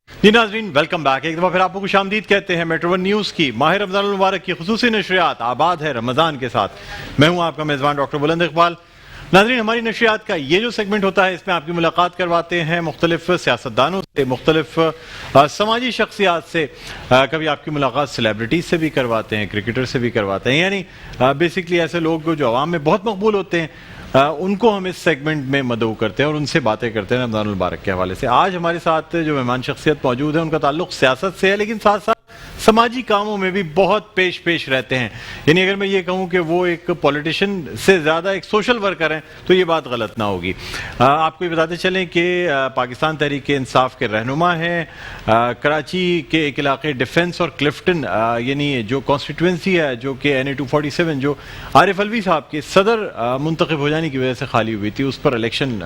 جی ناظرین، welcome back. ایک دفعہ پھر آپ کو خوش آمدید کہتے ہیں میٹرو ون نیوز کی ماہ رمضان المبارک کی خصوصی نشریات آباد ہے رمضان کے ساتھ. میں ہوں آپ کا میزبان ڈاکٹر بلند اقبال. ناظرین، ہماری نشریات کا یہ جو سیگمنٹ ہوتا ہے اس میں آپ کی ملاقات کرواتے ہیں مختلف سیاستدانوں سے، مختلف سماجی شخصیات سے، کبھی آپ کی ملاقات سیلیبریٹیز سے بھی کرواتے ہیں، کرکٹر سے بھی کرواتے ہیں، یعنی بیسکلی ایسے لوگ جو عوام میں بہت مقبول ہوتے ہیں ان کو ہم اس سیگمنٹ میں مدعو کرتے ہیں اور ان سے باتیں کرتے ہیں رمضان المبارک کے حوالے سے. آج ہمارے ساتھ جو مہمان شخصیت موجود ہے ان کا تعلق سیاست سے ہے، لیکن ساتھ ساتھ سماجی کاموں میں بھی بہت پیش رہتے ہیں. یعنی اگر میں یہ کہوں کہ وہ ایک پولیٹیشین سے زیادہ ایک سوشل ورکر ہیں تو یہ بات غلط نہ ہوگی. آپ کو یہ بتاتے چلیں کہ پاکستان تحریک انصاف کے رہنما ہیں. کراچی کے ایک علاقے ڈیفنس اور کلفٹن یعنی جو کانسٹیٹوئنسی ہے جو کہ NA-247 جو عارف الوی صاحب کے صدر منتخب ہو جانے کی وجہ سے خالی ہوئی تھی، اس پر الیکشن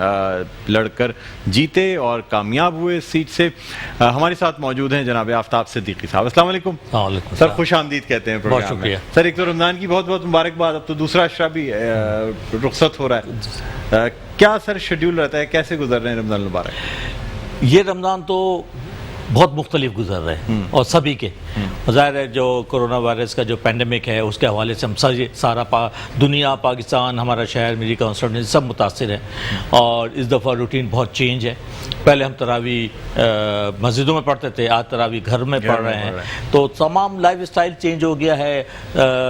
لڑ کر جیتے اور کامیاب ہوئے اس سیٹ سے. ہمارے ساتھ موجود ہیں جناب آفتاب صدیقی صاحب. السلام علیکم سر، خوش آمدید کہتے ہیں پروگرام میں. سر، ایک تو رمضان کی بہت بہت مبارکباد. اب تو دوسرا عشرہ بھی رخصت ہو رہا ہے. کیا سر شیڈیول رہتا ہے، کیسے گزر رہے ہیں رمضان المبارک؟ یہ رمضان تو بہت مختلف گزر رہے ہیں اور سبھی کے. ظاہر ہے جو کرونا وائرس کا جو پینڈیمک ہے اس کے حوالے سے ہم سارا دنیا، پاکستان، ہمارا شہر، میری کانسٹیٹوئنسی سب متاثر ہے. اور اس دفعہ روٹین بہت چینج ہے. پہلے ہم تراویح مسجدوں میں پڑھتے تھے، آج تراویح گھر میں پڑھ رہے ہیں. تو تمام لائف اسٹائل چینج ہو گیا ہے،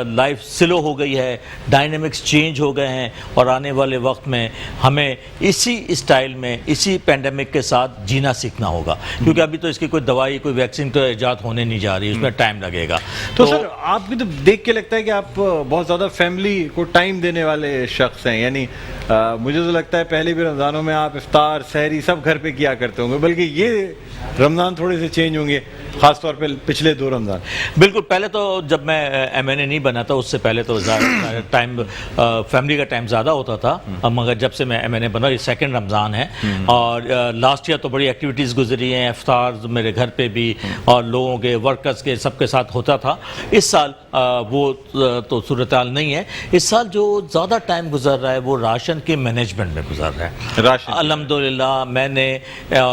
لائف سلو ہو گئی ہے، ڈائنامکس چینج ہو گئے ہیں. اور آنے والے وقت میں ہمیں اسی اسٹائل میں، اسی پینڈیمک کے ساتھ جینا سیکھنا ہوگا، کیونکہ ابھی تو اس کی کوئی دوائی، کوئی ویکسین تو ایجاد ہونے نہیں جا رہی، اس میں ٹائم لگے گا. تو سر، آپ کی تو دیکھ کے لگتا ہے کہ آپ بہت زیادہ فیملی کو ٹائم دینے والے شخص ہیں. یعنی مجھے تو لگتا ہے پہلے بھی رمضانوں میں آپ افطار، سحری سب گھر پہ کیا کرتے ہوں گے، بلکہ یہ رمضان تھوڑے سے چینج ہوں گے، خاص طور پہ پچھلے 2 رمضان. بالکل. پہلے تو جب میں MNA نہیں بنا تھا اس سے پہلے تو ٹائم فیملی کا ٹائم زیادہ ہوتا تھا، مگر جب سے میں MNA بنا، یہ 2nd رمضان ہے. اور لاسٹ ایئر تو بڑی ایکٹیویٹیز گزری ہیں، افطار میرے گھر پہ بھی اور لوگوں کے، ورکرز کے، سب کے ساتھ ہوتا تھا. اس سال وہ تو صورتحال نہیں ہے. اس سال جو زیادہ ٹائم گزر رہا ہے وہ راشن کے مینجمنٹ میں گزر رہا ہے. الحمدللہ میں نے،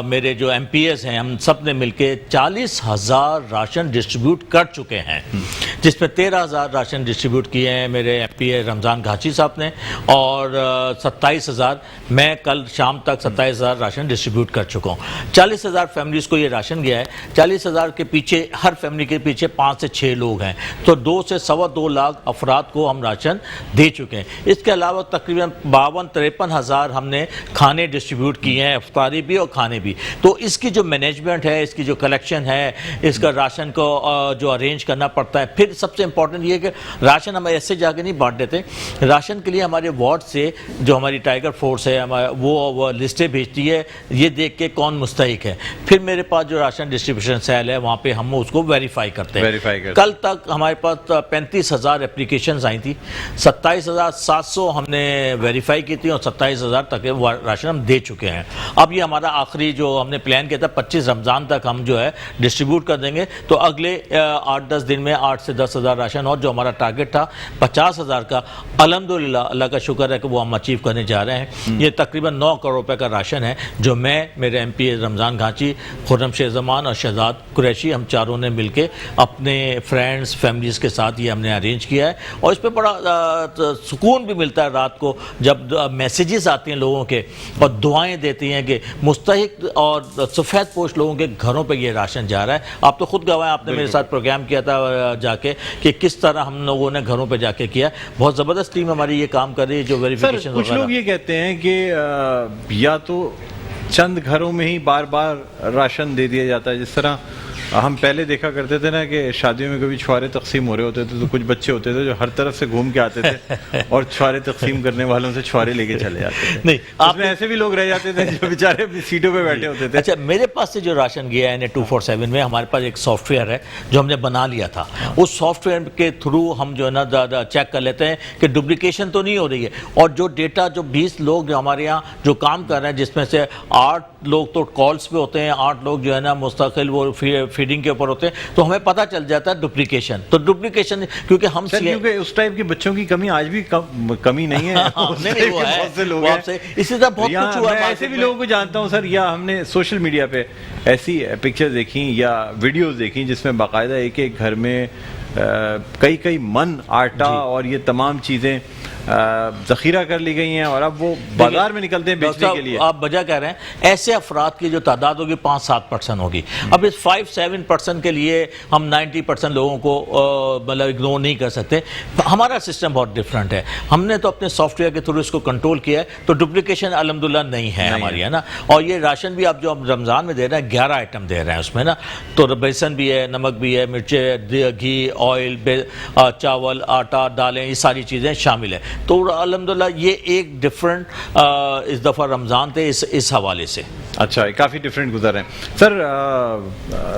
میرے جو MPs ہیں، ہم سب نے مل کے 40,000 راشن ڈسٹریبیوٹ کر چکے ہیں، جس میں 13,000 راشن ڈسٹریبیوٹ کیے ہیں میرے MP رمضان گھاچی صاحب نے، اور 27,000 میں کل شام تک 27,000 راشن ڈسٹریبیوٹ کر چکا ہوں. 40,000 فیملیز کو یہ راشن گیا ہے. 40,000 کے پیچھے، ہر فیملی کے پیچھے 5 سے 6 لوگ ہیں، تو 2 سے 2.25 لاکھ افراد کو ہم راشن دے چکے ہیں. اس کے علاوہ تقریباً 52-53,000 ہم نے کھانے ڈسٹریبیوٹ کیے ہیں، افطاری بھی اور کھانے بھی. تو اس کی جو مینجمنٹ ہے، اس کی جو کلیکشن ہے، اس کا راشن کو جو ارینج کرنا پڑتا ہے. پھر سب سے امپورٹنٹ یہ کہ راشن ہم ایسے جا کے نہیں بانٹ دیتے. راشن کے لیے ہمارے وارڈ سے جو ہماری ٹائیگر فورس ہے وہ لسٹیں بھیجتی ہے، یہ دیکھ کے کون مستحق ہے. پھر میرے پاس جو راشن ڈسٹریبیوشن سیل ہے وہاں پہ ہم اس کو ویریفائی کرتے ہیں. کل تک ہمارے پاس 35,000 اپلیکیشنز آئی تھی، 27,700 ہم نے ویریفائی کی تھی اور 27,000 تک راشن ہم دے چکے ہیں. اب یہ ہمارا آخری جو ہم نے پلان کیا تھا 25 رمضان تک ہم جو ہے ڈسٹریبیوٹ کر دیں گے. تو اگلے 8-10 دن میں 8 سے 10,000 راشن، اور جو ہمارا ٹارگٹ تھا 50,000 کا، الحمدللہ اللہ کا شکر ہے کہ وہ ہم اچیو کرنے جا رہے ہیں. یہ تقریباً 9 کروڑ روپے کا راشن ہے جو میں، میرے MP رمضان گھاچی، خرم شیخ زمان اور شہزاد قریشی، ہم چاروں نے مل کے اپنے فرینڈز، فیملیز کے ساتھ یہ ہم نے ارینج کیا ہے. اور اس پہ بڑا سکون بھی ملتا ہے رات کو جب میسیجز آتے ہیں لوگوں کے اور دعائیں دیتی ہیں کہ مستحق اور سفید پوش لوگوں کے گھروں پہ یہ راشن جا رہا ہے. آپ تو خود گواہ ہیں، آپ نے میرے ساتھ پروگرام کیا تھا جا کے کہ کس طرح ہم لوگوں نے گھروں پہ جا کے کیا. بہت زبردست ٹیم ہماری یہ کام کر رہی ہے جو ویریفیکیشن. کچھ لوگ یہ کہتے ہیں کہ یا تو چند گھروں میں ہی بار بار راشن دے دیا جاتا ہے، جس طرح ہم پہلے دیکھا کرتے تھے نا کہ شادیوں میں کبھی چھوارے تقسیم ہو رہے ہوتے تھے تو کچھ بچے ہوتے تھے جو ہر طرف سے گھوم کے آتے تھے اور چھوارے تقسیم کرنے والوں سے چھوارے لے کے چلے جاتے تھے. نہیں، آپ میں ایسے بھی لوگ رہ جاتے تھے جو بیچارے اپنی سیٹوں پہ بیٹھے ہوتے تھے. اچھا، میرے پاس سے جو راشن گیا ہے NA-247 میں، ہمارے پاس ایک سافٹ ویئر ہے جو ہم نے بنا لیا تھا. اس سافٹ ویئر کے تھرو ہم جو ہے نا چیک کر لیتے ہیں کہ ڈپلیکیشن تو نہیں ہو رہی ہے. اور جو ڈیٹا، جو 20 لوگ جو ہمارے یہاں جو کام کر رہے ہیں، جس میں سے 8 لوگ تو کالز پہ ہوتے ہیں، 8 لوگ جو ہے نا مستقل وہ فیڈنگ کے اوپر ہوتے ہیں تو ہمیں پتہ چل جاتا ہے ڈپلیکیشن. تو ڈپلیکیشن کیونکہ ہم کیونکہ اس ٹائپ کے بچوں کی کمی آج بھی کمی نہیں ہے. بہت سے لوگ ہیں, اسی طرح بہت کچھ ہوا. میں ایسے بھی لوگوں کو جانتا ہوں سر, یا ہم نے سوشل میڈیا پہ ایسی پکچر دیکھی یا ویڈیوز دیکھی جس میں باقاعدہ ایک ایک گھر میں کئی من آٹا اور یہ تمام چیزیں ذخیرہ کر لی گئی ہیں, اور اب وہ بازار میں نکلتے ہیں بیچنے کے لیے. آپ وجہ کہہ رہے ہیں ایسے افراد کی جو تعداد ہوگی 5-7% ہوگی. اب اس 5-7% کے لیے ہم 90% لوگوں کو مطلب اگنور نہیں کر سکتے. ہمارا سسٹم بہت ڈفرینٹ ہے. ہم نے تو اپنے سافٹ ویئر کے تھرو اس کو کنٹرول کیا ہے, تو ڈپلیکیشن الحمدللہ نہیں ہے ہماری, ہے نا. اور یہ راشن بھی آپ جو ہم رمضان میں دے رہے ہیں 11 آئٹم دے رہے ہیں اس میں نا, تو بیسن بھی ہے, نمک بھی ہے, مرچیں, گھی, آئل, چاول, آٹا, دالیں, یہ ساری چیزیں شامل ہیں. تو الحمدللہ یہ ایک ڈفرنٹ اس دفعہ رمضان تھے اس حوالے سے. اچھا, کافی ڈفرینٹ گزر ہیں سر.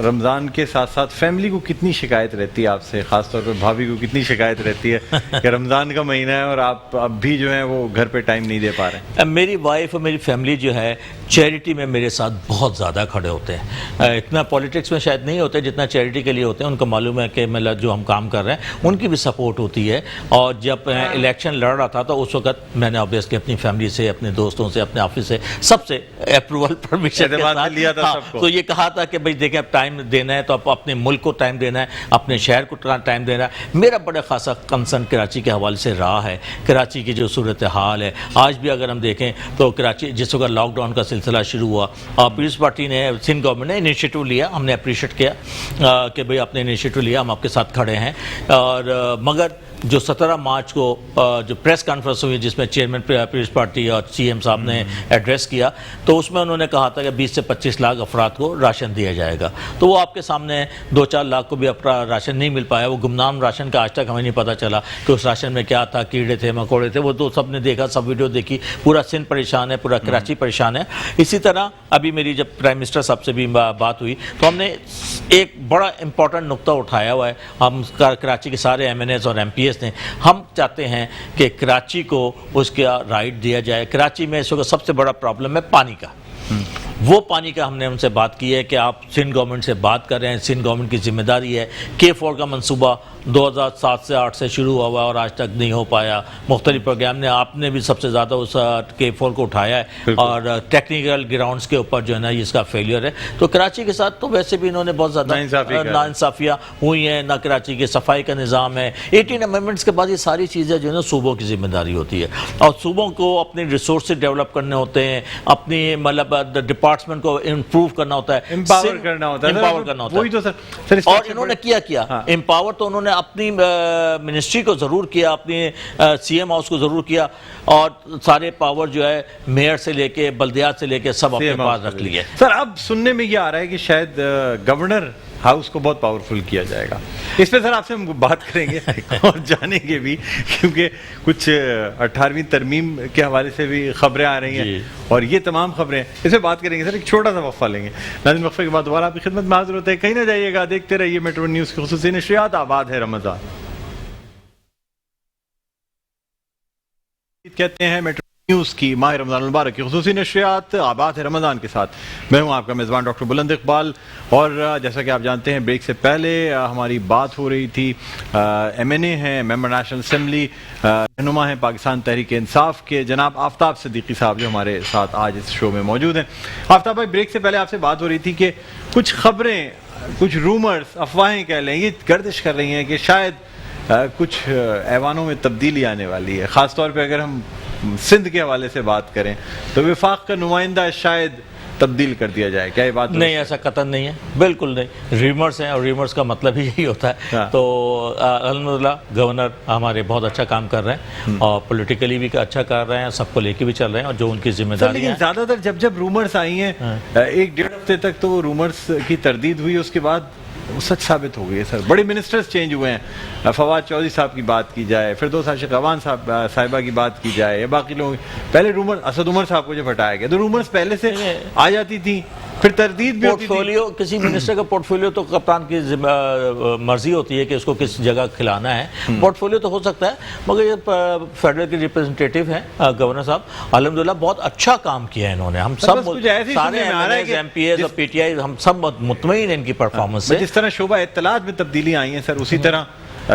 رمضان کے ساتھ ساتھ فیملی کو کتنی شکایت رہتی ہے آپ سے, خاص طور پہ بھابھی کو کتنی شکایت رہتی ہے کہ رمضان کا مہینہ ہے اور آپ اب بھی جو ہیں وہ گھر پہ ٹائم نہیں دے پا رہے ہیں؟ میری وائف اور میری فیملی جو ہے چیریٹی میں میرے ساتھ بہت زیادہ کھڑے ہوتے ہیں. اتنا پولیٹکس میں شاید نہیں ہوتے جتنا چیریٹی کے لیے ہوتے ہیں. ان کو معلوم ہے کہ مطلب جو ہم کام کر رہے ہیں ان کی بھی سپورٹ ہوتی ہے. اور جب الیکشن لڑ رہا تھا تو اس وقت میں نے obviously اپنی فیملی سے, اپنے دوستوں سے, اپنے آفس سے, سب سے اپروول پرمیشن کے ساتھ لیا تھا سب کو. تو یہ کہا تھا کہ بھئی دیکھیں اب ٹائم دینا ہے تو اب اپنے ملک کو ٹائم دینا ہے, اپنے شہر کو ٹائم دینا ہے. میرا بڑا خاصا کنسرن کراچی کے حوالے سے رہا ہے. کراچی کی جو صورتحال ہے آج بھی اگر ہم دیکھیں تو کراچی جس وقت لاک ڈاؤن کا سلسلہ شروع ہوا, پیپلز پارٹی نے, سندھ گورنمنٹ نے انیشیٹو لیا, ہم نے اپریشیٹ کیا کہ بھئی آپ نے انیشیٹو لیا, ہم آپ کے ساتھ کھڑے ہیں. اور مگر جو 17 مارچ کو جو پریس کانفرنس ہوئی جس میں چیئرمین پیپلز پارٹی اور سی ایم صاحب نے ایڈریس کیا, تو اس میں انہوں نے کہا تھا کہ 20 سے 25 لاکھ افراد کو راشن دیا جائے گا. تو وہ آپ کے سامنے 2-4 لاکھ کو بھی راشن نہیں مل پایا. وہ گمنام راشن کا آج تک ہمیں نہیں پتہ چلا کہ اس راشن میں کیا تھا, کیڑے تھے, مکوڑے تھے. وہ تو سب نے دیکھا, سب ویڈیو دیکھی. پورا سندھ پریشان ہے, پورا کراچی پریشان ہے. اسی طرح ابھی میری جب پرائم منسٹر صاحب سے بھی بات ہوئی تو ہم نے ایک بڑا امپورٹنٹ نقطہ اٹھایا ہوا ہے. ہم کراچی کے سارے ایم این ایز اور ایم پی ایس نے, ہم چاہتے ہیں کہ کراچی کو اس کا رائٹ دیا جائے. کراچی میں اس وقت سب سے بڑا پرابلم ہے پانی کا. وہ پانی کا ہم نے ان سے بات کی ہے کہ آپ سندھ گورنمنٹ سے بات کر رہے ہیں, سندھ گورنمنٹ کی ذمہ داری ہے. K4 کا منصوبہ 2007 سے 8 سے شروع ہوا اور آج تک نہیں ہو پایا. مختلف پروگرام نے, آپ نے بھی سب سے زیادہ اس K4 کو اٹھایا ہے, اور ٹیکنیکل گراؤنڈز کے اوپر جو ہے نا اس کا فیلئر ہے. تو کراچی کے ساتھ تو ویسے بھی انہوں نے بہت زیادہ ناانصافیاں ہوئی ہیں. نہ کراچی کے صفائی کا نظام ہے. 18 امینڈمنٹس کے بعد یہ ساری چیزیں جو ہے نا صوبوں کی ذمہ داری ہوتی ہے, اور صوبوں کو اپنے ریسورسز ڈیولپ کرنے ہوتے ہیں, اپنی مطلب ڈپارٹمنٹ کو امپروو کرنا ہوتا ہے, امپاور کرنا ہوتا ہے. وہی تو سر, اور انہوں نے کیا امپاور تو انہوں نے اپنی منسٹری کو ضرور کیا, اپنی سی ایم ہاؤس کو ضرور کیا, اور سارے پاور جو ہے میئر سے لے کے بلدیات سے لے کے سب اپنے پاس رکھ لیے. سر اب سننے میں یہ آ رہا ہے کہ شاید گورنر ہاؤس کو بہت پاورفل کیا جائے گا. اس پہ سر آپ سے ہم بات کریں گے اور جانیں گے بھی, کیونکہ کچھ 18ویں ترمیم کے حوالے سے بھی خبریں آ رہی ہیں اور یہ تمام خبریں, اس پہ بات کریں گے. سر ایک چھوٹا سا وقفہ لیں گے. ناظرین وقفے کے بعد دوبارہ آپ کی خدمت میں حاضر ہوتے ہیں. کہیں نہ جائیے گا, دیکھتے رہیے میٹرو نیوز کی خصوصی نشریات. آباد ہے رمضان. کہتے ہیں میٹرو نیوز کی ماہ رمضان المبارک کی خصوصی نشریات آباد ہے رمضان کے ساتھ. میں ہوں آپ کا میزبان ڈاکٹر بلند اقبال, اور جیسا کہ آپ جانتے ہیں بریک سے پہلے ہماری بات ہو رہی تھی ایم این اے ہیں, ممبر نیشنل اسمبلی, رہنما ہیں پاکستان تحریک انصاف کے, جناب آفتاب صدیقی صاحب جو ہمارے ساتھ آج اس شو میں موجود ہیں. آفتاب بھائی, بریک سے پہلے آپ سے بات ہو رہی تھی کہ کچھ خبریں, کچھ رومرز, افواہیں کہہ لیں, یہ گردش کر رہی ہیں کہ شاید کچھ ایوانوں میں تبدیلی آنے والی ہے. خاص طور پہ اگر ہم سندھ کے حوالے سے بات کریں تو وفاق کا نمائندہ شاید تبدیل کر دیا جائے. کیا یہ بات نہیں؟ ایسا قطعاً نہیں ہے, بالکل نہیں. ریمرز ہیں, اور ریمرز کا مطلب ہی یہی ہوتا ہے. تو الحمدللہ گورنر ہمارے بہت اچھا کام کر رہے ہیں, اور پولیٹیکلی بھی اچھا کر رہے ہیں, سب کو لے کے بھی چل رہے ہیں, اور جو ان کی ذمہ داری ہے. لیکن زیادہ تر جب رومرز آئی ہیں 1-1.5 ہفتے تک تو وہ رومرز کی تردید ہوئی, اس کے بعد وہ سچ ثابت ہو گئی ہے. سر بڑے منسٹرز چینج ہوئے ہیں, فواد چودھری صاحب کی بات کی جائے, پھر دوست عاشق اعوان صاحبہ کی بات کی جائے, یا باقی لوگ. پہلے رومر اسد عمر صاحب کو جب ہٹایا گیا تو رومرز پہلے سے آ جاتی تھی, پھر تردید بھی ہوتی تھی. پورٹفولیو کسی منسٹر کا پورٹفولیو تو کپتان کی مرضی ہوتی ہے کہ اس کو کس جگہ کھلانا ہے. پورٹفولیو تو ہو سکتا ہے مگر یہ فیڈرل کے ریپرزنٹیٹیو ہیں گورنر صاحب الحمدللہ بہت اچھا کام کیا ہے انہوں نے. ہم سب سارے ایم پی ایز اور پی ٹی آئی ہم سب مطمئن ہیں ان کی پرفارمنس سے. جس طرح شعبہ اطلاعات میں تبدیلیاں آئی ہیں سر اسی طرح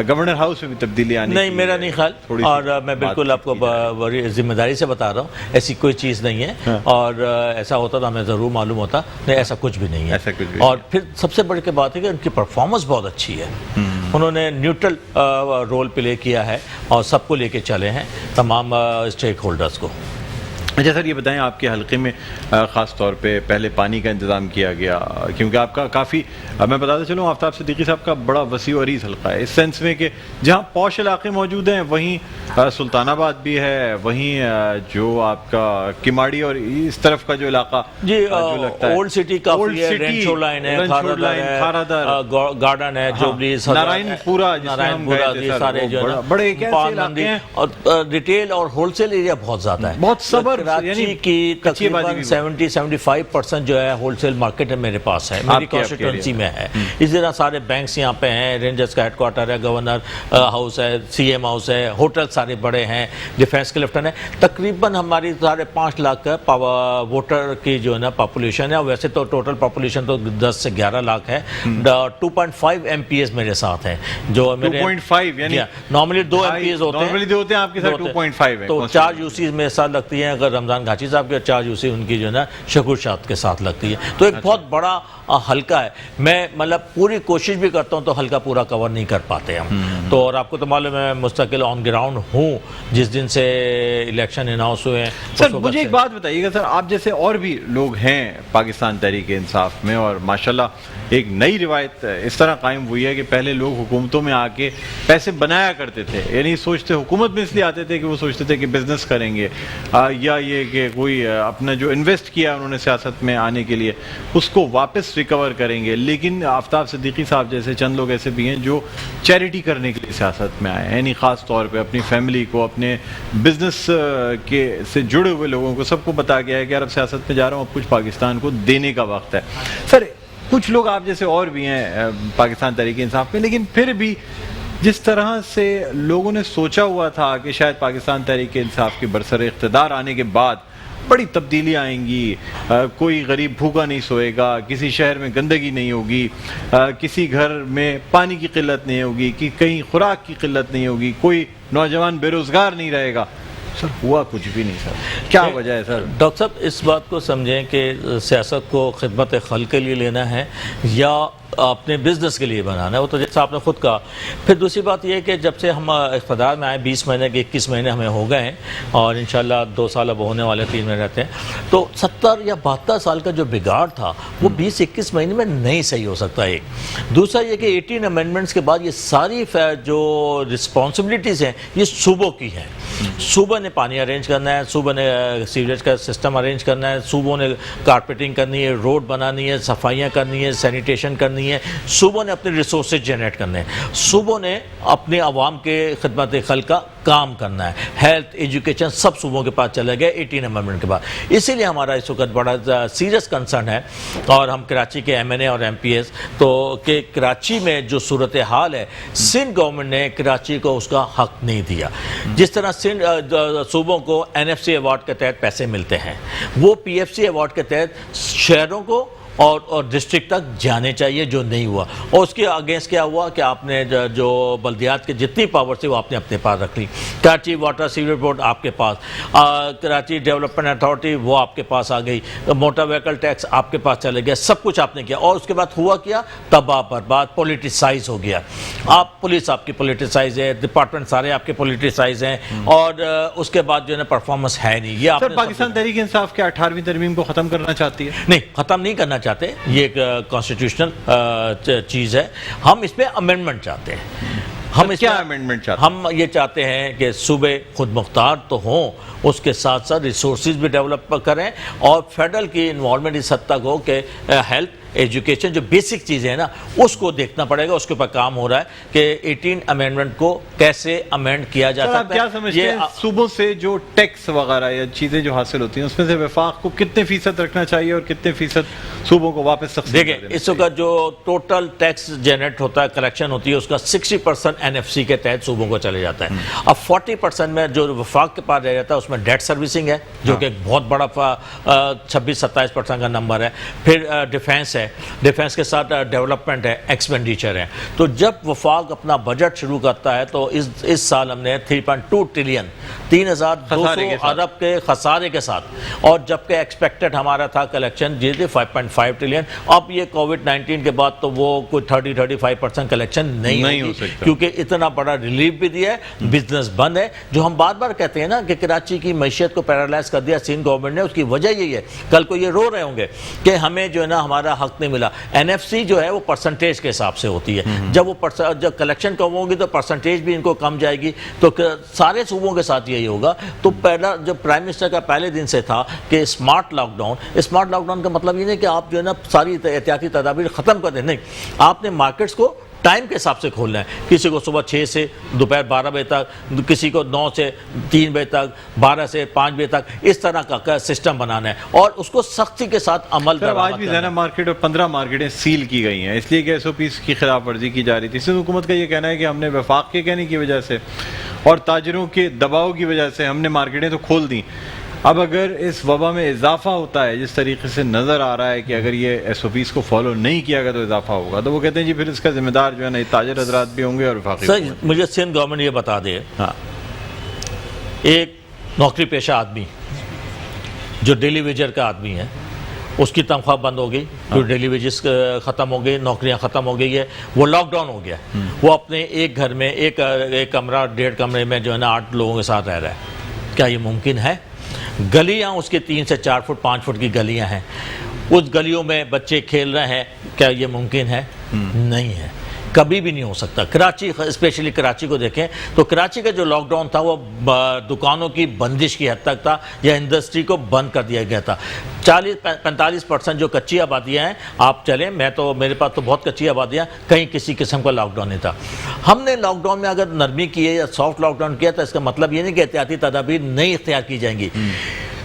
گورنر ہاؤس میں بھی تبدیلی آنی نہیں میرا نہیں خیال اور میں بالکل آپ کو بڑی ذمہ داری سے بتا رہا ہوں ایسی کوئی چیز نہیں ہے اور ایسا ہوتا تو ہمیں ضرور معلوم ہوتا نہیں ایسا کچھ بھی نہیں ہے. اور پھر سب سے بڑی بات ہے کہ ان کی پرفارمنس بہت اچھی ہے. انہوں نے نیوٹرل رول پلے کیا ہے اور سب کو لے کے چلے ہیں تمام اسٹیک ہولڈرز کو. اچھا سر یہ بتائیں آپ کے حلقے میں خاص طور پہ پہلے پانی کا انتظام کیا گیا کیونکہ آپ کا کافی میں بتاتا چلوں آفتاب صدیقی صاحب کا بڑا وسیع و عریض حلقہ ہے اس سینس میں کہ جہاں پوش علاقے موجود ہیں وہیں سلطان آباد بھی ہے وہیں جو آپ کا کماڑی اور اس طرف کا جو علاقہ جی اولڈ سٹی کافی ہے رینچو لائن ہے گارڈن ہے جوبلیز نارائن پورا سارے جو بڑے ایک ایسے علاقے ہیں اور ریٹیل اور ہول سیل ایریا بہت زیادہ ہے. بہت صبر کراچی کی تقریباً 70-75% جو ہے ہول سیل مارکیٹ میرے پاس ہے میری کانسٹیٹوئنسی میں ہے. اس طرح سارے بینکس یہاں پہ ہیں رینجرز کا ہیڈ کوارٹر ہے گورنر ہاؤس ہے سی ایم ہاؤس ہے ہوٹل سارے بڑے ہیں ڈیفینس کلفٹن ہے. تقریباً ہماری 5.5 لاکھ کا ووٹر کی جو ہے نا پاپولیشن ہے ویسے تو ٹوٹل پاپولیشن تو 10 سے 11 لاکھ ہے. 2.5 ایم پی ایز میرے ساتھ ہیں جو میرے 2.5 یعنی نارملی 2 ایم پی ایز ہوتے ہیں آپ کے ساتھ 2.5 ہے تو 4 یو سیز میرے ساتھ لگتی ہیں. اگر رمضان گھاچی صاحب کے 4 یو سی ان کی جو ہے نا شکور شاد کے ساتھ لگتی ہے تو ایک بہت بڑا حلقہ ہے. میں مطلب پوری کوشش بھی کرتا ہوں تو حلقہ پورا کور نہیں کر پاتے ہم تو اور آپ کو تو معلوم ہے مستقل آن گراؤنڈ ہوں جس دن سے الیکشن اناؤنس ہوئے ہیں. سر مجھے ایک بات بتائیے گا سر آپ جیسے اور بھی لوگ ہیں پاکستان تحریک انصاف میں اور ماشاءاللہ ایک نئی روایت اس طرح قائم ہوئی ہے کہ پہلے لوگ حکومتوں میں آ کے پیسے بنایا کرتے تھے یعنی سوچتے حکومت میں اس لیے آتے تھے کہ وہ سوچتے تھے کہ بزنس کریں گے یا یہ کہ کوئی اپنا جو انویسٹ کیا انہوں نے سیاست میں آنے کے لیے اس کو واپس ریکور کریں گے. لیکن آفتاب صدیقی صاحب جیسے چند لوگ ایسے بھی ہیں جو چیریٹی کرنے کے لیے سیاست میں آئے ہیں یعنی خاص طور پہ اپنی فیملی کو اپنے بزنس کے سے جڑے ہوئے لوگوں کو سب کو بتا گیا ہے کہ یار اب سیاست میں جا رہا ہوں اب کچھ پاکستان کو دینے کا وقت ہے. سر کچھ لوگ آپ جیسے اور بھی ہیں پاکستان تحریک انصاف میں لیکن پھر بھی جس طرح سے لوگوں نے سوچا ہوا تھا کہ شاید پاکستان تحریک انصاف کے برسر اقتدار آنے کے بعد بڑی تبدیلیاں آئیں گی کوئی غریب بھوکا نہیں سوئے گا کسی شہر میں گندگی نہیں ہوگی کسی گھر میں پانی کی قلت نہیں ہوگی کہ کہیں خوراک کی قلت نہیں ہوگی کوئی نوجوان بے روزگار نہیں رہے گا. سر ہوا کچھ بھی نہیں سر کیا وجہ ہے سر؟ ڈاکٹر صاحب اس بات کو سمجھیں کہ سیاست کو خدمت خلق کے لیے لینا ہے یا اپنے بزنس کے لیے بنانا ہے وہ تو جیسا آپ نے خود کہا. پھر دوسری بات یہ ہے کہ جب سے ہم اقتدار میں آئے 20 مہینے کے 21 مہینے ہمیں ہو گئے ہیں اور انشاءاللہ 2 سال اب ہونے والے 3 مہینے رہتے ہیں تو 70 یا 72 سال کا جو بگاڑ تھا وہ 20-21 مہینے میں نہیں صحیح ہو سکتا. ایک دوسرا یہ کہ 18 امینڈمنٹس کے بعد یہ ساری جو رسپانسبلٹیز ہیں یہ صوبوں کی ہیں. صوبہ نے پانی ارینج کرنا ہے صوبہ نے سیوریج کا سسٹم ارینج کرنا ہے صوبوں نے کارپیٹنگ کرنی ہے روڈ بنانی ہے صفائیاں کرنی ہے سینیٹیشن کرنی ہے صوبوں نے اپنے ریسورسز جنریٹ کرنے ہیں صوبوں نے اپنے عوام کے خدمت خلق کا کام کرنا ہے. ہیلتھ ایجوکیشن سب صوبوں کے پاس چلے گئے 18 امینڈمنٹ کے بعد. اسی لیے ہمارا اس وقت بڑا سیریس کنسرن ہے اور ہم کراچی کے ایم این اے اور ایم پی ایس تو کہ کراچی میں جو صورتحال ہے سندھ گورنمنٹ نے کراچی کو اس کا حق نہیں دیا. جس طرح سندھ صوبوں کو این ایف سی ایوارڈ کے تحت پیسے ملتے ہیں وہ پی ایف سی ایوارڈ کے تحت شہروں کو اور ڈسٹرکٹ تک جانے چاہیے جو نہیں ہوا. اور اس کے اگینسٹ کیا ہوا کہ آپ نے جو بلدیات کے جتنی پاور تھی وہ آپ نے اپنے پاس رکھ لی. کراچی واٹر سیوریج بورڈ آپ کے پاس کراچی ڈیولپمنٹ اتھارٹی وہ آپ کے پاس آ گئی موٹر وہیکل ٹیکس آپ کے پاس چلے گیا سب کچھ آپ نے کیا اور اس کے بعد ہوا کیا تباہ برباد پولیٹیسائز ہو گیا. آپ پولیس آپ کی پولیٹیسائز ہے ڈپارٹمنٹ سارے آپ کے پولیٹیسائز ہیں اور اس کے بعد جو ہے نا پرفارمنس ہے نہیں. یہ آپ پاکستان تحریک انصاف کے 18ویں ترمیم کو ختم کرنا چاہتی ہے؟ نہیں ختم نہیں کرنا چاہتے یہ ایک کانسٹیٹیوشنل چیز ہے. ہم اس پہ امینڈمنٹ چاہتے ہیں. ہم کیا امینڈمنٹ چاہتے ہیں؟ ہم یہ چاہتے ہیں کہ صوبے خود مختار تو ہوں اس کے ساتھ ساتھ ریسورسز بھی ڈیولپ کریں اور فیڈرل کی انوالومنٹ اس حد تک ہو کہ ہیلتھ ایجوکیشن جو بیسک چیزیں ہیں نا اس کو دیکھنا پڑے گا. اس کے اوپر کام ہو رہا ہے کہ 18 امینڈمنٹ کو کیسے امینڈ کیا جا سکتا ہے. آپ کیا سمجھتے ہیں صوبوں سے جو ٹیکس وغیرہ یا چیزیں جو حاصل ہوتی ہیں اس میں سے وفاق کو کتنے فیصد رکھنا چاہیے اور کتنے فیصد صوبوں کو واپس تقسیم کر دینا چاہیے؟ دیکھیں اس وقت جو ٹوٹل ٹیکس جنریٹ ہوتا ہے کلیکشن ہوتی ہے اس کا 60% NFC کے تحت صوبوں کو چلے جاتا ہے. اب 40% میں جو وفاق کے پاس رہ جاتا ہے اس میں ڈیٹ سروسنگ ہے جو کہ ایک بہت بڑا 26-27% کا نمبر ہے. پھر ڈیفینس ہے, ڈیفینس کے ساتھ ڈیولپمنٹ ہے, ایکسپینڈیچر ہے. تو جب وفاق اپنا بجٹ شروع کرتا ہے تو اس سال ہم نے 3.2 ٹریلین 3,200 ارب کے خسارے کے ساتھ, اور جبکہ ایکسپیکٹڈ ہمارا تھا کلیکشن 5.5 ٹریلین. اب یہ کووڈ-19 کے بعد تو وہ کوئی 30-35% کلیکشن نہیں ہوگی کیونکہ اتنا بڑا ریلیف بھی دیا ہے, بزنس بند ہے. جو ہم بار بار کہتے ہیں نا کہ کراچی کی معیشت کو پیرالائز کر دیا سندھ گورنمنٹ نے, اس کی وجہ یہی ہے. کل کو یہ رو رہے ہوں گے کہ ہمیں جو ہے نا ہمارا حق نہیں ملا. NFC جو ہے وہ پرسنٹیج کے حساب سے ہوتی ہے. جب کلیکشن کم ہوگی تو پرسنٹیج بھی ان کو کم جائے گی. تو سارے صوبوں کے ساتھ یہی ہوگا. تو پہلا جب پرائم منسٹر کا پہلے دن سے تھا کہ اسمارٹ لاک ڈاؤن کا مطلب یہ نہیں کہ آپ جو ہے نا ساری احتیاطی تدابیر ختم کر دیں, نہیں, آپ نے مارکیٹس کو ٹائم کے حساب سے کھولنا ہے. کسی کو صبح 6 سے دوپہر 12 بجے تک, کسی کو 9 سے 3 بجے تک, 12 سے 5 بجے تک, اس طرح کا سسٹم بنانا ہے اور اس کو سختی کے ساتھ عمل درآمد کرنا ہے. آج بھی زینب مارکیٹ اور 15 مارکیٹیں سیل کی گئی ہیں اس لیے کہ SOPs کی خلاف ورزی کی جا رہی تھی. سندھ حکومت کا یہ کہنا ہے کہ ہم نے وفاق کے کہنے کی وجہ سے اور تاجروں کے دباؤ کی وجہ سے ہم نے مارکیٹیں تو کھول دیں. اب اگر اس وبا میں اضافہ ہوتا ہے جس طریقے سے نظر آ رہا ہے کہ اگر یہ SOPs کو فالو نہیں کیا گیا تو اضافہ ہوگا, تو وہ کہتے ہیں جی پھر اس کا ذمہ دار جو ہے نا تاجر حضرات بھی ہوں گے اور وفاقی. سر مجھے سندھ گورنمنٹ یہ بتا دے, ایک نوکری پیشہ آدمی جو ڈیلی ویجر کا آدمی ہے اس کی تنخواہ بند ہو گئی, جو ڈیلی ویجز ختم ہو گئی, نوکریاں ختم ہو گئی ہے, وہ لاک ڈاؤن ہو گیا, وہ اپنے ایک گھر میں ایک کمرہ 1.5 کمرے میں جو ہے نا 8 لوگوں کے ساتھ رہ رہا ہے. کیا یہ ممکن ہے؟ گلیاں اس کے 3 سے 4 فٹ 5 فٹ کی گلیاں ہیں, اس گلیوں میں بچے کھیل رہے ہیں. کیا یہ ممکن ہے؟ نہیں ہے, کبھی بھی نہیں ہو سکتا. کراچی, اسپیشلی کراچی کو دیکھیں تو کراچی کا جو لاک ڈاؤن تھا وہ دکانوں کی بندش کی حد تک تھا یا انڈسٹری کو بند کر دیا گیا تھا. 40-45% جو کچی آبادیاں ہیں, آپ چلیں, میرے پاس تو بہت کچی آبادیاں, کہیں کسی قسم کا لاک ڈاؤن نہیں تھا. ہم نے لاک ڈاؤن میں اگر نرمی کی ہے یا سافٹ لاک ڈاؤن کیا تو اس کا مطلب یہ نہیں کہ احتیاطی تدابیر نہیں اختیار کی جائیں گی.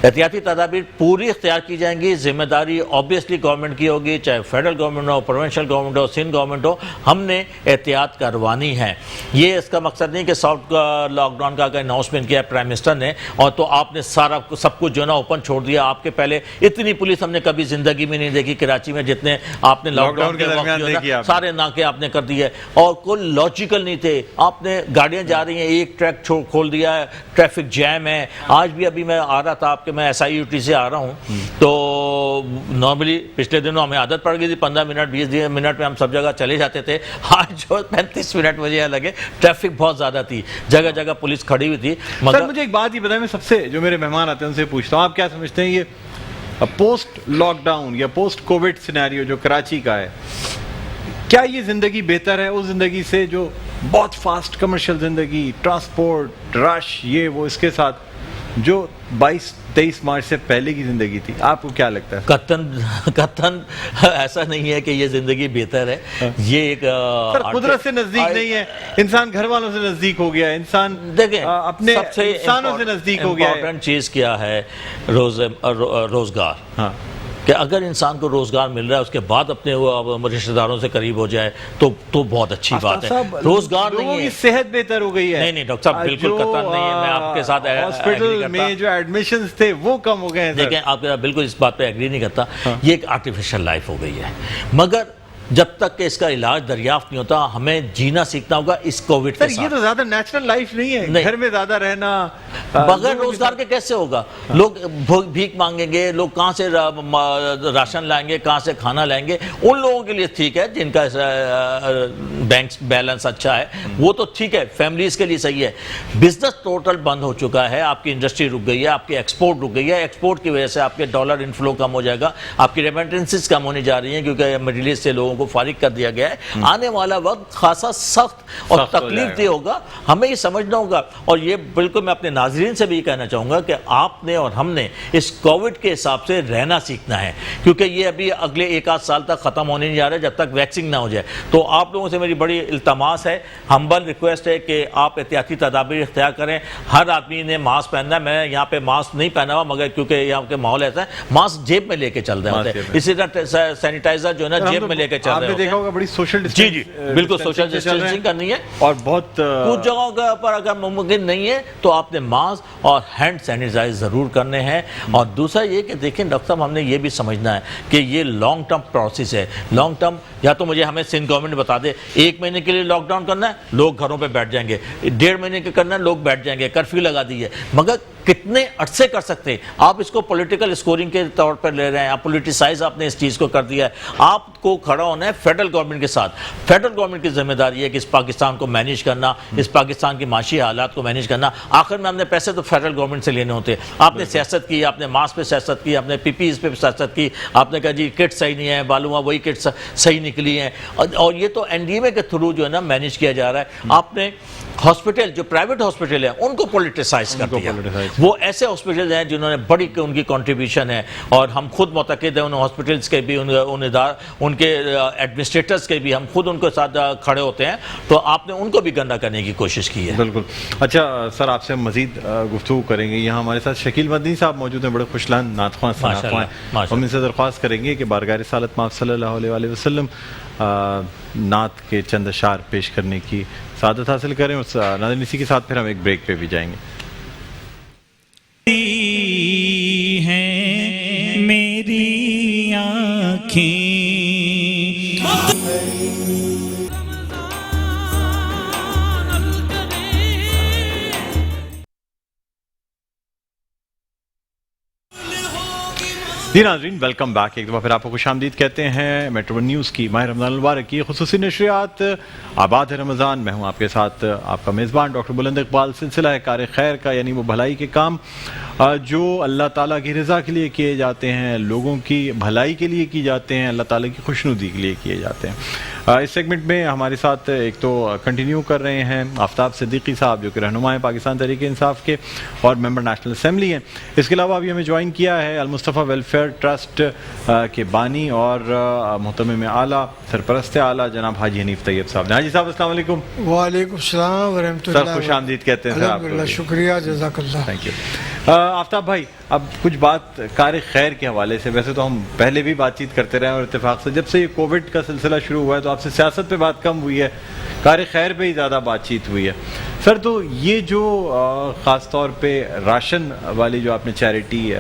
احتیاطی تدابیر پوری اختیار کی جائیں گی. ذمہ داری آبویسلی گورنمنٹ کی ہوگی, چاہے فیڈرل گورنمنٹ ہو, پروونشل گورنمنٹ ہو, سندھ گورنمنٹ ہو. ہم نے احتیاط کروانی ہے. یہ اس کا مقصد نہیں کہ سافٹ لاک ڈاؤن کا اگر اناؤنسمنٹ کیا ہے پرائم منسٹر نے اور تو آپ نے سب کچھ جو ہے نا اوپن چھوڑ دیا. آپ کے پہلے اتنی پولیس ہم نے کبھی زندگی میں نہیں دیکھی کراچی میں جتنے آپ نے لاک ڈاؤن کے وقت سارے ناکے آپ نے کر دیے اور کوئی لاجیکل نہیں تھے. آپ نے گاڑیاں جا رہی ہیں, ایک ٹریک کھول دیا ہے, ٹریفک جیم ہے. آج بھی ابھی میں آ رہا تھا آپ کے, میں SIUT سے آ رہا ہوں, تو نارملی پچھلے دنوں ہمیں عادت پڑ گئی تھی 15 منٹ 20 منٹ میں ہم سب جگہ چلے جاتے تھے. آج جو 35 منٹ مجھے لگے, ٹریفک بہت زیادہ تھی, جگہ جگہ پولیس کھڑی ہوئی تھی. سر مجھے ایک بات ہی بتائیں, میں سب سے جو میرے مہمان آتے ہیں ان سے پوچھتا ہوں, آپ کیا سمجھتے ہیں یہ پوسٹ لاک ڈاؤن یا پوسٹ کووڈ سینیریو جو کراچی کا ہے, کیا یہ زندگی بہتر ہے اس زندگی سے جو بہت فاسٹ کمرشل زندگی, ٹرانسپورٹ رش, یہ وہ, اس کے ساتھ جو 22-23 مارچ سے پہلے کی زندگی تھی؟ آپ کو کیا لگتا ہے؟ قطعاً ایسا نہیں ہے کہ یہ زندگی بہتر ہے. یہ ایک قدرت سے نزدیک نہیں ہے انسان, گھر والوں سے نزدیک ہو گیا انسان, دیکھیں اپنے انسانوں سے نزدیک ہو گیا ہے. امپورٹنٹ چیز کیا ہے؟ روزگار. کہ اگر انسان کو روزگار مل رہا ہے اس کے بعد اپنے رشتہ داروں سے قریب ہو جائے تو بہت اچھی بات ہے. روزگار نہیں ہے, صحت بہتر ہو گئی ہے. نہیں ڈاکٹر صاحب بالکل قطعا نہیں ہے, میں آپ کے ساتھ ہاسپٹل میں جو ایڈمیشنز تھے وہ کم ہو گئے ہیں. دیکھیں آپ بالکل اس بات پہ ایگری نہیں کرتا. یہ ایک آرٹیفیشل لائف ہو گئی ہے, مگر جب تک کہ اس کا علاج دریافت نہیں ہوتا ہمیں جینا سیکھنا ہوگا اس کووڈ کے ساتھ. یہ تو زیادہ نیچرل لائف نہیں ہے, گھر میں زیادہ رہنا. بغیر روزگار کے کیسے ہوگا؟ لوگ بھیک مانگیں گے, لوگ کہاں سے راشن لائیں گے, کہاں سے کھانا لائیں گے؟ ان لوگوں کے لیے ٹھیک ہے جن کا بینک بیلنس اچھا ہے, وہ تو ٹھیک ہے, فیملیز کے لیے صحیح ہے. بزنس ٹوٹل بند ہو چکا ہے, آپ کی انڈسٹری رک گئی ہے, آپ کی ایکسپورٹ رک گئی ہے. ایکسپورٹ کی وجہ سے آپ کے ڈالر انفلو کم ہو جائے گا, آپ کی ریمیٹنسز کم ہونے جا رہی ہیں کیونکہ مڈل ایسٹ سے لوگوں لوگوں کو فارغ کر دیا گیا ہے. آنے والا وقت خاصا سخت اور تکلیف دہ ہوگا, ہمیں یہ سمجھنا ہوگا. اور یہ بالکل میں اپنے ناظرین سے بھی کہنا چاہوں گا کہ آپ نے اور ہم نے اس کووڈ کے حساب سے رہنا سیکھنا ہے, کیونکہ یہ ابھی اگلے ایک آدھ سال تک ختم ہونے نہیں جا رہا جب تک ویکسین نہ ہو جائے. تو آپ لوگوں سے میری بڑی التماس ہے, ہمبل ریکویسٹ ہے کہ آپ احتیاطی تدابیر اختیار کریں. ہر آدمی نے ماسک پہننا ہے. میں یہاں پہ ماسک نہیں پہنا ہوا, مگر کیونکہ یہاں کے ماحول ایسا ہے, ماسک جیب میں لے کے چل رہے ہوتے ہیں. اسی طرح سینیٹائزر جو ہے نا جیب میں لے کے چل رہے ہوتے ہیں. دیکھا ہوگا بڑی سوشل جی جی بالکل سوشل ڈسٹینسنگ کرنی ہے, اور بہت کچھ جگہوں پر اگر ممکن نہیں ہے تو آپ نے ماسک اور ہینڈ سینیٹائز ضرور کرنے ہیں. اور دوسرا یہ کہ دیکھیں ڈاکٹر صاحب, ہم نے یہ بھی سمجھنا ہے کہ یہ لانگ ٹرم پروسیس ہے. لانگ ٹرم یا تو مجھے سندھ گورنمنٹ بتا دے 1 مہینے کے لیے لاک ڈاؤن کرنا ہے, لوگ گھروں پہ بیٹھ جائیں گے. 1.5 مہینے کے کرنا ہے, لوگ بیٹھ جائیں گے. کرفیو لگا دی ہے, مگر کتنے عرصے کر سکتے ہیں آپ اس کو پولیٹیکل اسکورنگ کے طور پر لے رہے ہیں. آپ پولیٹیسائز آپ نے اس چیز کو کر دیا ہے. آپ کو کھڑا ہونا ہے فیڈرل گورنمنٹ کے ساتھ. فیڈرل گورنمنٹ کی ذمہ داری ہے کہ اس پاکستان کو مینیج کرنا, اس پاکستان کی معاشی حالات کو مینیج کرنا. آخر میں ہم نے پیسے تو فیڈرل گورنمنٹ سے لینے ہوتے ہیں. آپ نے سیاست کی, آپ نے ماسک پہ سیاست کی, آپ نے پی پیز پہ سیاست کی, آپ نے کہا جی کٹ صحیح نہیں ہے, معلوم ہوا وہی کٹ صحیح نکلی ہیں. اور یہ تو این ڈی ایم اے کے تھرو جو ہے نا مینیج کیا جا رہا ہے. آپ نے ہاسپٹل جو پرائیویٹ ہاسپٹل ہیں ان کو پولیٹیسائز کر دیا. وہ ایسے ہاسپٹل ہیں جنہوں نے بڑی ان کی کنٹریبیوشن ہے, اور ہم خود معتقد ہیں ان ہاسپٹلس کے بھی, ان کے ایڈمنسٹریٹرز کے بھی, ہم خود ان کے ساتھ کھڑے ہوتے ہیں. تو آپ نے ان کو بھی گندا کرنے کی کوشش کی ہے. بالکل. اچھا سر, آپ سے مزید گفتگو کریں گے. یہاں ہمارے ساتھ شکیل مدنی صاحب موجود ہیں, بڑے خوشلان نعت خواں ہیں. ہم ان سے درخواست کریں گے کہ بارگاہ رسالت مآب صلی اللہ علیہ وآلہ وسلم نعت کے چند اشعار پیش کرنے کی سعادت حاصل کریں. اس ناظرین اسی کے ساتھ پھر ہم ایک بریک پہ بھی جائیں گے. ہیں میری آنکھیں جی ناظرین, ویلکم بیک. ایک دفعہ پھر آپ کو خوش آمدید کہتے ہیں میٹرو ون نیوز کی ماہ رمضان المبارک کی خصوصی نشریات آباد ہے رمضان. میں ہوں آپ کے ساتھ آپ کا میزبان ڈاکٹر بلند اقبال. سلسلہ ہے کار خیر کا, یعنی وہ بھلائی کے کام جو اللہ تعالیٰ کی رضا کے لیے کیے جاتے ہیں, لوگوں کی بھلائی کے لیے کی جاتے ہیں, اللہ تعالیٰ کی خوشنودی کے لیے کیے جاتے ہیں. اس سیگمنٹ میں ہمارے ساتھ ایک تو کنٹینیو کر رہے ہیں آفتاب صدیقی صاحب, جو کہ رہنما ہیں پاکستان تحریک انصاف کے اور ممبر نیشنل اسمبلی ہیں. اس کے علاوہ ابھی ہمیں جوائن کیا ہے المصطفیٰ ویلفیئر ٹرسٹ کے بانی اور محتمم اعلیٰ, سرپرست اعلیٰ جناب حاجی حنیف طیب صاحب. حاجی صاحب السلام علیکم. وعلیکم السلام ورحمۃ اللہ. سر خوش آمدید کہتے ہیں. الحمدللہ, شکریہ, جزاک اللہ. Thank you. آفتاب بھائی, اب کچھ بات کار خیر کے حوالے سے, ویسے تو ہم پہلے بھی بات چیت کرتے رہے ہیں, اور اتفاق سے جب سے یہ کووڈ کا سلسلہ شروع ہوا ہے تو آپ سے سیاست پہ بات کم ہوئی ہے, کار خیر پہ ہی زیادہ بات چیت ہوئی ہے. سر, تو یہ جو خاص طور پہ راشن والی جو آپ نے چیریٹی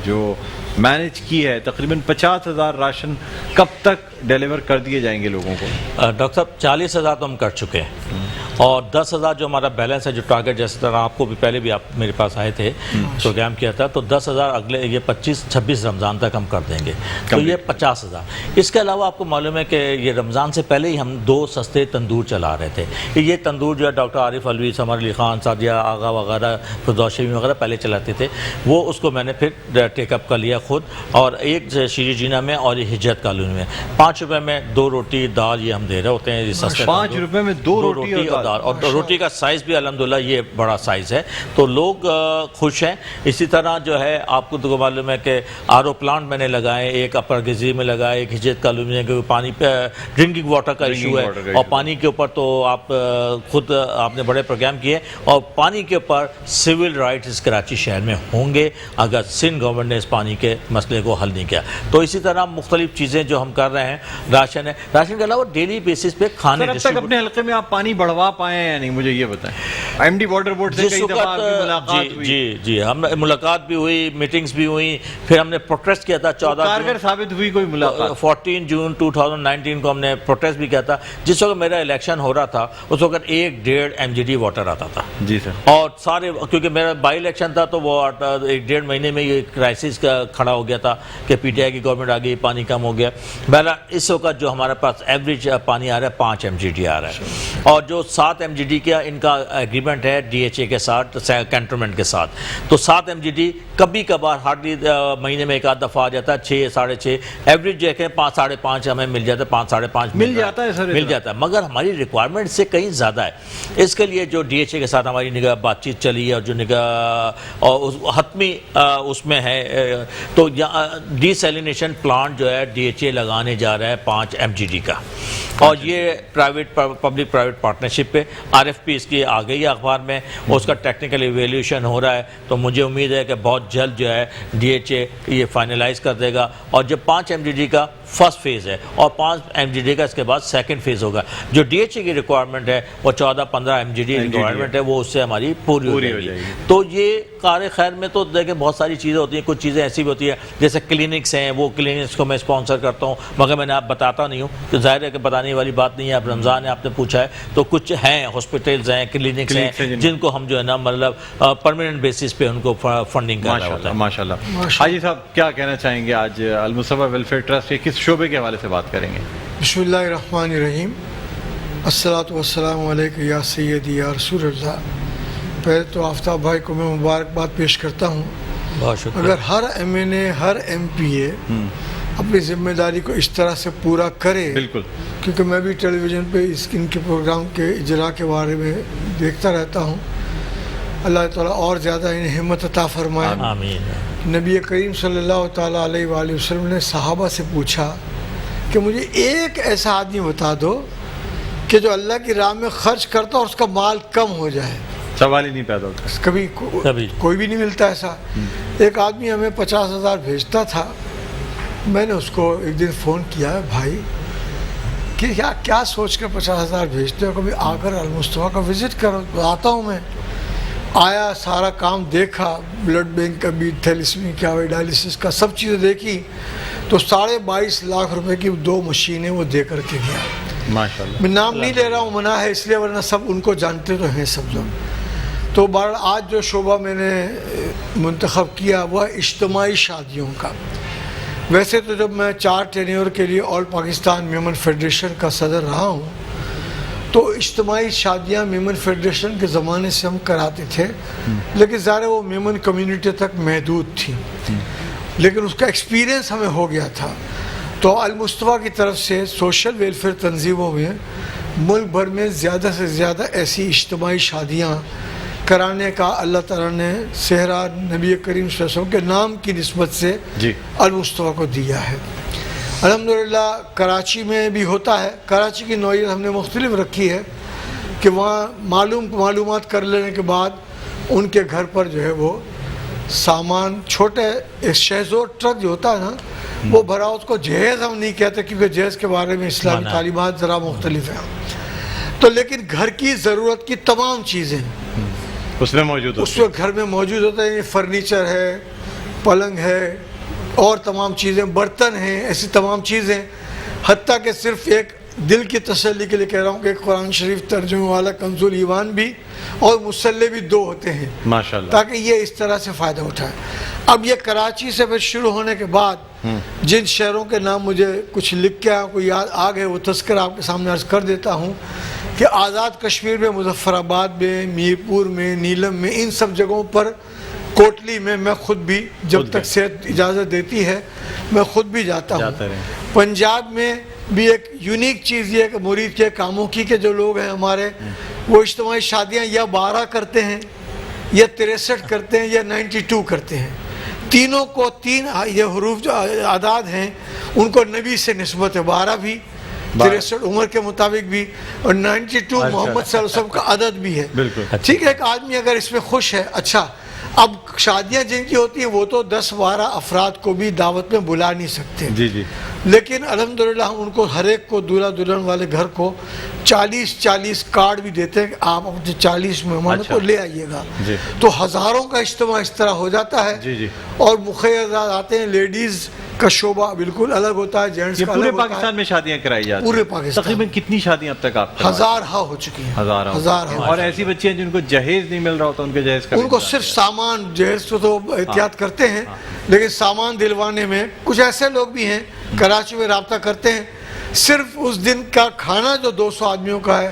جو مینیج کی ہے, تقریباً 50,000 راشن کب تک ڈیلیور کر دیے جائیں گے لوگوں کو؟ ڈاکٹر صاحب 40,000 تو ہم کر چکے ہیں, اور 10,000 جو ہمارا بیلنس ہے, جو ٹارگٹ جیسے طرح آپ کو بھی پہلے بھی آپ میرے پاس آئے تھے پروگرام کیا تھا, تو 10,000 اگلے یہ 25-26 رمضان تک ہم کر دیں گے, تو یہ 50,000. اس کے علاوہ آپ کو معلوم ہے کہ یہ رمضان سے پہلے ہی ہم 2 سستے تندور چلا رہے تھے. یہ تندور جو ہے ڈاکٹر عارف علوی, سمر علی خان, سعدیہ آغا وغیرہ, فردوس شمی وغیرہ پہلے چلاتے تھے, وہ اس کو میں نے پھر ٹیک اپ کر لیا خود. اور ایک شیری جینا میں اور یہ ہجرت کالونی میں 5 روپے میں 2 روٹی دال یہ ہم دے رہے ہوتے ہیں. 5 روپے میں 2 روٹی اور دال, اور روٹی کا سائز بھی الحمدللہ یہ بڑا سائز ہے, تو لوگ خوش ہیں. اسی طرح جو ہے آپ کو تو معلوم ہے کہ آر او پلانٹ میں نے لگائے, ایک اپر گزری میں لگائے, ایک ہجرت کالونی میں, کیونکہ پانی پہ ڈرنکنگ واٹر کا ایشو ہے, اور پانی کے اوپر تو آپ خود آپ نے بڑے پروگرام کیے. اور پانی کے اوپر سول رائٹس کراچی شہر میں ہوں گے اگر سندھ گورنمنٹ نے اس پانی کے مسئلے کو حل نہیں کیا. تو اسی طرح مختلف چیزیں جو ہم کر رہے ہیں, راشن ہے, راشن کے علاوہ ڈیلی بیسس پہ کھانے. اب تک اپنے حلقے میں آپ پانی بڑھوا پائے ہیں یا نہیں, مجھے یہ بتائیں. ایم ڈی واٹر بورڈ سے کئی دفعہ آپ کی ملاقات ہوئی؟ جی ہم ملاقات بھی ہوئی, میٹنگز بھی ہوئی, پھر ہم نے پروٹیسٹ کیا تھا 14 کارگر ثابت ہوئی کوئی ملاقات؟ 14 جون 2019 کو ہم نے پروٹیسٹ بھی کیا تھا. جس وقت میرا الیکشن ہو رہا تھا اس وقت 1.5 MGD واٹر آتا تھا. جی سر. اور سارے, کیونکہ میرا بائی الیکشن تھا تو وہ 1.5 مہینے میں یہ کرائسس کھڑا ہو گیا تھا کہ پی ٹی آئی کی گورنمنٹ آ گئی, پانی کم ہو گیا. بہرحال اس وقت جو ہمارے پاس ایوریج پانی آ رہا ہے 5 MGD آ رہا ہے, اور جو 7 MGD کا ان کا ایگریمنٹ ہے DHA کے ساتھ, کنٹونمنٹ کے ساتھ. تو 7 MGD کبھی کبھار ہارڈلی مہینے میں ایک آدھ دفعہ آ جاتا ہے, 6 ساڑھے 6 ایوریج جو ہے 5 ساڑھے 5 ہمیں مل جاتا ہے, 5 ساڑھے 5 مل جاتا ہے سر, مل جاتا ہے, مگر ہماری ریکوائرمنٹ سے کہیں زیادہ ہے. اس کے لیے جو DHA کے ساتھ ہماری نگاہ بات چیت چلی ہے اور جو نگاہ حتمی اس میں ہے, تو ڈی سیلینیشن پلانٹ جو ہے DHA لگانے جا رہا ہے 5 MGD کا, اور یہ پبلک پرائیویٹ پارٹنرشپ پہ RFP اس کی آ گئی ہے اخبار میں, اس کا ٹیکنیکل ایویلیوشن ہو رہا ہے. تو مجھے امید ہے کہ بہت جلد جو ہے DHA یہ فائنلائز کر دے گا, اور جو 5 MGD کا فرسٹ فیز ہے اور 5 MGD کا اس کے بعد سیکنڈ فیز ہوگا. جو DHA کی ریکوائرمنٹ ہے وہ 14-15 MGD ریکوائرمنٹ ہے, وہ اس سے ہماری پوری ہو جائے گی. تو یہ کار خیر میں تو دیکھیں بہت ساری چیزیں ہوتی ہیں, کچھ چیزیں ایسی بھی ہوتی ہیں جیسے کلینکس ہیں, وہ کلینکس کو میں اسپانسر کرتا ہوں, مگر میں نے آپ بتاتا نہیں ہوں کہ ظاہر ہے کہ بتانے والی بات نہیں ہے. اب رمضان ہے, آپ نے پوچھا ہے, تو کچھ ہیں ہاسپٹلز ہیں, کلینکس ہیں جن کو ہم جو ہے نا مطلب پرماننٹ بیسس پہ ان کو فنڈنگ کر رہا ہوتا ہے. ماشاءاللہ. حاجی صاحب کیا کہنا چاہیں گے آج المصطفیٰ ویلفیئر ٹرسٹ کے کس شعبے کے حوالے سے بات کریں گے؟ بسم اللہ الرحمن الرحیم. الصلاۃ والسلام علیک یا سیدی یا رسول اللہ. پہلے تو آفتاب بھائی کو میں مبارکباد پیش کرتا ہوں. بہت شکریہ. اگر ہر MNA ہر MPA اپنی ذمہ داری کو اس طرح سے پورا کرے, بالکل, کیونکہ میں بھی ٹیلی ویژن پہ ان کے پروگرام کے اجرا کے بارے میں دیکھتا رہتا ہوں, اللہ تعالیٰ اور زیادہ انہیں ہمت عطا فرمائے. آمین. نبی کریم صلی اللہ تعالیٰ علیہ وآلہ وسلم نے صحابہ سے پوچھا کہ مجھے ایک ایسا آدمی بتا دو کہ جو اللہ کی راہ میں خرچ کرتا اور اس کا مال کم ہو جائے. سوال ہی نہیں پیدا ہوتا, کبھی کوئی بھی نہیں ملتا ایسا. ایک آدمی ہمیں 50,000 بھیجتا تھا. میں نے اس کو ایک دن فون کیا, بھائی کہ کیا سوچ کر 50,000 بھیجتے ہو, کبھی آ کر المصطفیٰ کا وزٹ کرو. آتا ہوں میں. آیا, سارا کام دیکھا, بلڈ بینک کا بھی, تھیلیسیمیا کا, ڈائلسس کا, سب چیزیں دیکھی. تو 22.5 لاکھ روپے کی 2 مشینیں وہ دے کر کے گیا. ماشاءاللہ. میں نام نہیں لے رہا ہوں, منع ہے اس لیے, ورنہ سب ان کو جانتے تو ہیں سب لوگ. تو آج جو شعبہ میں نے منتخب کیا وہ ہے اجتماعی شادیوں کا. ویسے تو جب میں 4 ٹینیور کے لیے آل پاکستان میمن فیڈریشن کا صدر رہا ہوں, تو اجتماعی شادیاں میمن فیڈریشن کے زمانے سے ہم کراتے تھے, لیکن ظاہر وہ میمن کمیونٹی تک محدود تھی, لیکن اس کا ایکسپیرینس ہمیں ہو گیا تھا. تو المصطفیٰ کی طرف سے سوشل ویلفیئر تنظیموں میں ملک بھر میں زیادہ سے زیادہ ایسی اجتماعی شادیاں کرانے کا اللہ تعالیٰ نے صحرا نبی کریم صلی اللہ علیہ وسلم کے نام کی نسبت سے المصطفیٰ کو دیا ہے. الحمدللہ کراچی میں بھی ہوتا ہے. کراچی کی نوعیت ہم نے مختلف رکھی ہے کہ وہاں معلومات کر لینے کے بعد ان کے گھر پر جو ہے وہ سامان چھوٹے ایک شہزور ٹرک جو ہوتا ہے نا وہ بھرا. اس کو جہیز ہم نہیں کہتے کیونکہ جہیز کے بارے میں اسلامی تعلیمات ذرا مختلف ہیں. تو لیکن گھر کی ضرورت کی تمام چیزیں اس میں موجود اس وقت گھر میں موجود ہوتا ہے. فرنیچر ہے, پلنگ ہے, اور تمام چیزیں, برتن ہیں, ایسی تمام چیزیں. حتیٰ کہ صرف ایک دل کی تسلی کے لیے کہہ رہا ہوں کہ ایک قرآن شریف ترجمے والا کنز الایمان بھی اور مصلی بھی 2 ہوتے ہیں ماشاءاللہ, تاکہ یہ اس طرح سے فائدہ اٹھائے. اب یہ کراچی سے پھر شروع ہونے کے بعد جن شہروں کے نام مجھے کچھ لکھ کے آپ کو یاد آ گئے وہ تذکرہ آپ کے سامنے عرض کر دیتا ہوں کہ آزاد کشمیر میں, مظفر آباد میں, میر پور میں, نیلم میں, ان سب جگہوں پر, کوٹلی میں خود بھی جب تک صحت اجازت دیتی ہے میں خود بھی جاتا ہوں. پنجاب میں بھی ایک یونیک چیز یہ ہے کہ مرید کے کاموں کی کہ جو لوگ ہیں ہمارے وہ اجتماعی شادیاں یا 12 کرتے ہیں یا 63 کرتے ہیں یا 92 کرتے ہیں. تینوں کو 3 یہ حروف جو اعداد ہیں ان کو نبی سے نسبت ہے. 12 بھی, 63 عمر کے مطابق بھی, اور 92 محمد صلی اللہ علیہ وسلم کا عدد بھی ہے. ٹھیک ہے, ایک آدمی اگر اس میں خوش ہے. اچھا, اب شادیاں جن کی ہوتی ہیں وہ تو 10-12 افراد کو بھی دعوت میں بلا نہیں سکتے, لیکن الحمدللہ ہم ان کو ہر ایک کو دولہا دلہن والے گھر کو 40 کارڈ بھی دیتے ہیں کہ آپ اپنے 40 مہمانوں کو لے آئیے گا. تو ہزاروں کا اجتماع اس طرح ہو جاتا ہے. اور مخیرات آتے ہیں, لیڈیز کا شعبہ بالکل الگ ہوتا ہے, جینٹس کا پورے پاکستان میں شادیاں کرائی جاتی ہیں. پورے پاکستان تقریباً کتنی شادیاں اب تک آپ 1000 ہو چکی ہیں. 1000. اور ایسی بچیاں جن کو جہیز نہیں مل رہا ہوتا, ان کے جہیز کا, ان کو صرف سامان, جہیز تو احتیاط کرتے ہیں لیکن سامان دلوانے میں کچھ ایسے لوگ بھی ہیں کراچی میں رابطہ کرتے ہیں. صرف اس دن کا کھانا جو 200 آدمیوں کا ہے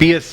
PS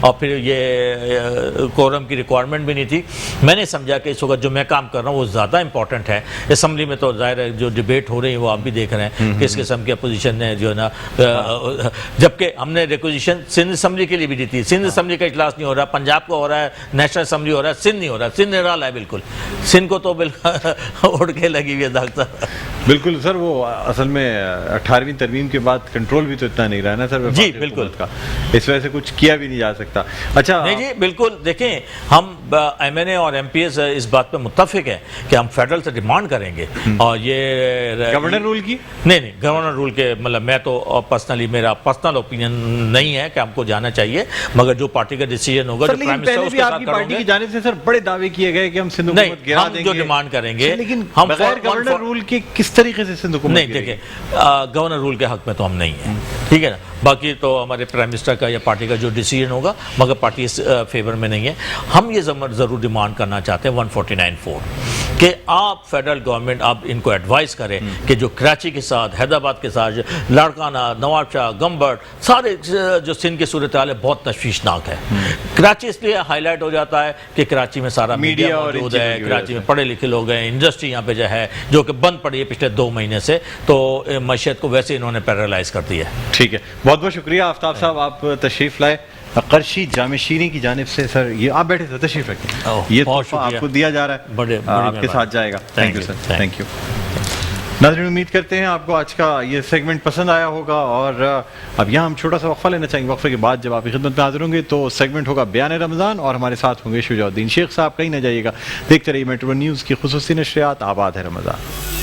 اور پھر یہ کورم کی ریکوائرمنٹ بھی نہیں تھی. میں نے سمجھا کہ اس وقت جو میں کام کر رہا ہوں وہ زیادہ امپورٹنٹ ہے. اسمبلی میں تو ظاہر ہے جو ڈبیٹ ہو رہی ہے وہ آپ بھی دیکھ رہے ہیں کس قسم کی اپوزیشن نے جو ہے نا, جبکہ ہم نے ریکوزیشن سندھ اسمبلی کے لیے بھی دی تھی. سندھ اسمبلی کا اجلاس نہیں ہو رہا, پنجاب کا ہو رہا ہے, نیشنل اسمبلی ہو رہا ہے, سندھ نہیں ہو رہا. سندھ نرال ہے بالکل, سندھ کو تو بالکل اڑ کے لگی ہوئی ہے ڈاکٹر. بالکل سر, وہ اصل میں 18ویں ترمیم کے بعد کنٹرول بھی تو اتنا نہیں رہا نا سر جی بالکل کا, اس وجہ سے کچھ کیا بھی نہیں جا سکتا. اچھا نہیں جی بالکل, دیکھیں ہم ایم این اے اور ایم پی ایس اس بات پہ متفق ہیں کہ ہم فیڈرل سے ڈیمانڈ کریں گے. اور یہ گورنر رول کی نہیں گورنر رول کے مطلب میں تو پرسنلی میرا پرسنل اوپینین نہیں ہے کہ ہم کو جانا چاہیے, مگر جو پارٹی کا ڈیسیجن ہوگا جو پرائم منسٹر اس کے ساتھ کریں پارٹی کی جانب سے سر بڑے دعوے کیے گئے کہ ہم سندھ حکومت گرا دیں گے. ہم جو ڈیمانڈ کریں گے, لیکن ہم بغیر گورنر رول کے کس طریقے سے سندھ حکومت نہیں دیکھیں گورنر رول کے حق میں تو ہم نہیں ہیں, ٹھیک ہے نا. باقی تو ہمارے پرائم منسٹر کا یا پارٹی کا جو ڈیسیجن ہوگا, مگر پارٹی اس فیور میں نہیں ہے. ہم یہ ضرور ڈیمانڈ کرنا چاہتے ہیں 149(4) کہ آپ فیڈرل گورنمنٹ آپ ان کو ایڈوائز کریں کہ جو کراچی کے ساتھ, حیدرآباد کے ساتھ, لاڑکانہ, نواب شاہ, گمبٹ, سارے جو سندھ کی صورتحال ہے بہت تشویشناک ہے. کراچی اس لیے ہائی لائٹ ہو جاتا ہے کہ کراچی میں سارا میڈیا موجود ہے, کراچی میں پڑھے لکھے لوگ ہیں, انڈسٹری یہاں پہ جو ہے جو کہ بند پڑی ہے پچھلے 2 مہینے سے, تو معیشت کو ویسے انہوں نے پیرالائز کر دی ہے. ٹھیک ہے, بہت بہت شکریہ آفتاب صاحب, آپ تشریف لائے. قرشی جامع شیریں کی جانب سے سر, یہ آپ بیٹھے سر, تشریف رکھیں, یہ تحفہ آپ کو دیا جا رہا ہے, آپ کے ساتھ جائے گا. Thank you sir, thank you. ناظرین امید کرتے ہیں آپ کو آج کا یہ سیگمنٹ پسند آیا ہوگا, اور اب یہاں ہم چھوٹا سا وقفہ لینا چاہیں گے. وقفے کے بعد جب آپ کی خدمت میں حاضر ہوں گے تو سیگمنٹ ہوگا بیان رمضان, اور ہمارے ساتھ ہوں گے شجاع الدین شیخ صاحب. کہیں نہ جائیے گا, دیکھتے رہیے میٹرو نیوز کی خصوصی نشریات. آباد ہے رمضان.